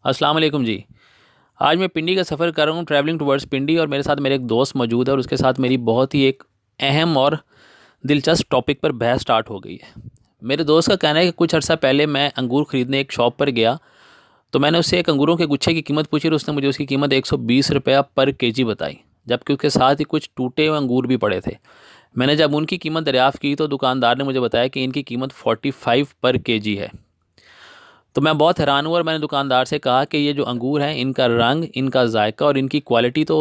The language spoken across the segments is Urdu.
السلام علیکم جی۔ آج میں پنڈی کا سفر کر رہا ہوں، ٹریولنگ ٹورڈز پنڈی، اور میرے ساتھ میرے ایک دوست موجود ہے اور اس کے ساتھ میری بہت ہی ایک اہم اور دلچسپ ٹاپک پر بحث سٹارٹ ہو گئی ہے۔ میرے دوست کا کہنا ہے کہ کچھ عرصہ پہلے میں انگور خریدنے ایک شاپ پر گیا تو میں نے اس سے ایک انگوروں کے گچھے کی قیمت پوچھی اور اس نے مجھے اس کی قیمت 120 روپیہ پر کےجی بتائی، جبکہ اس کے ساتھ ہی کچھ ٹوٹے ہوئے انگور بھی پڑے تھے۔ میں نے جب ان کی قیمت دریافت کی تو دکاندار نے مجھے بتایا کہ ان کی قیمت 45 پر کےجی ہے۔ تو میں بہت حیران ہوا اور میں نے دکاندار سے کہا کہ یہ جو انگور ہیں، ان کا رنگ، ان کا ذائقہ اور ان کی کوالٹی تو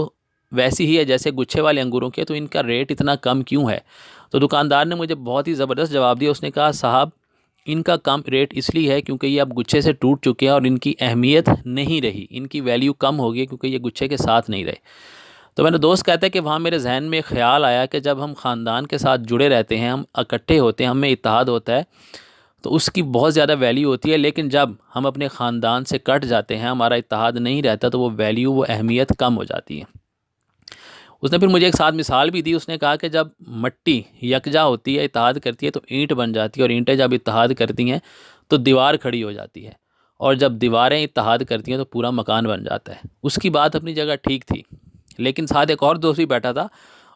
ویسی ہی ہے جیسے گچھے والے انگوروں کے، تو ان کا ریٹ اتنا کم کیوں ہے؟ تو دکاندار نے مجھے بہت ہی زبردست جواب دیا۔ اس نے کہا صاحب، ان کا کم ریٹ اس لیے ہے کیونکہ یہ اب گچھے سے ٹوٹ چکے ہیں اور ان کی اہمیت نہیں رہی، ان کی ویلیو کم ہو گئی کیونکہ یہ گچھے کے ساتھ نہیں رہے۔ تو میرا دوست کہتا ہے کہ وہاں میرے ذہن میں خیال آیا کہ جب ہم خاندان کے ساتھ جڑے رہتے ہیں، ہم اکٹھے ہوتے ہیں، ہم میں اتحاد ہوتا ہے، تو اس کی بہت زیادہ ویلیو ہوتی ہے، لیکن جب ہم اپنے خاندان سے کٹ جاتے ہیں، ہمارا اتحاد نہیں رہتا، تو وہ ویلیو، وہ اہمیت کم ہو جاتی ہے۔ اس نے پھر مجھے ایک ساتھ مثال بھی دی۔ اس نے کہا کہ جب مٹی یکجا ہوتی ہے، اتحاد کرتی ہے، تو اینٹ بن جاتی ہے، اور اینٹیں جب اتحاد کرتی ہیں تو دیوار کھڑی ہو جاتی ہے، اور جب دیواریں اتحاد کرتی ہیں تو پورا مکان بن جاتا ہے۔ اس کی بات اپنی جگہ ٹھیک تھی، لیکن ساتھ ایک اور دوست بھی بیٹھا تھا۔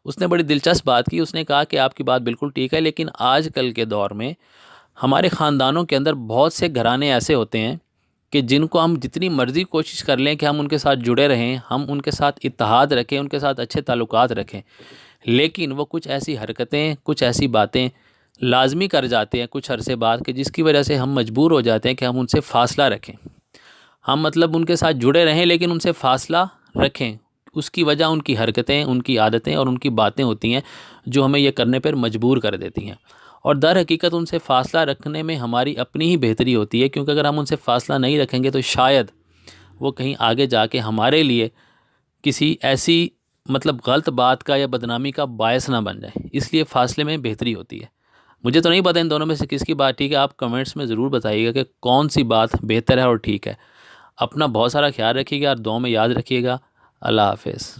اس نے بڑی دلچسپ بات کی۔ اس نے کہا کہ آپ کی بات بالکل ٹھیک ہے، لیکن آج کل کے دور میں ہمارے خاندانوں کے اندر بہت سے گھرانے ایسے ہوتے ہیں کہ جن کو ہم جتنی مرضی کوشش کر لیں کہ ہم ان کے ساتھ جڑے رہیں، ہم ان کے ساتھ اتحاد رکھیں، ان کے ساتھ اچھے تعلقات رکھیں، لیکن وہ کچھ ایسی حرکتیں، کچھ ایسی باتیں لازمی کر جاتے ہیں کچھ عرصے بعد، کہ جس کی وجہ سے ہم مجبور ہو جاتے ہیں کہ ہم ان سے فاصلہ رکھیں۔ ہم مطلب ان کے ساتھ جڑے رہیں لیکن ان سے فاصلہ رکھیں۔ اس کی وجہ ان کی حرکتیں، ان کی عادتیں اور ان کی باتیں ہوتی ہیں جو ہمیں یہ کرنے پر مجبور کر دیتی ہیں، اور در حقیقت ان سے فاصلہ رکھنے میں ہماری اپنی ہی بہتری ہوتی ہے، کیونکہ اگر ہم ان سے فاصلہ نہیں رکھیں گے تو شاید وہ کہیں آگے جا کے ہمارے لیے کسی ایسی غلط بات کا یا بدنامی کا باعث نہ بن جائے۔ اس لیے فاصلے میں بہتری ہوتی ہے۔ مجھے تو نہیں پتہ ان دونوں میں سے کس کی بات ٹھیک ہے، آپ کمنٹس میں ضرور بتائیے گا کہ کون سی بات بہتر ہے اور ٹھیک ہے۔ اپنا بہت سارا خیال رکھیے گا اور دعاؤں میں یاد رکھیے گا۔ اللہ حافظ۔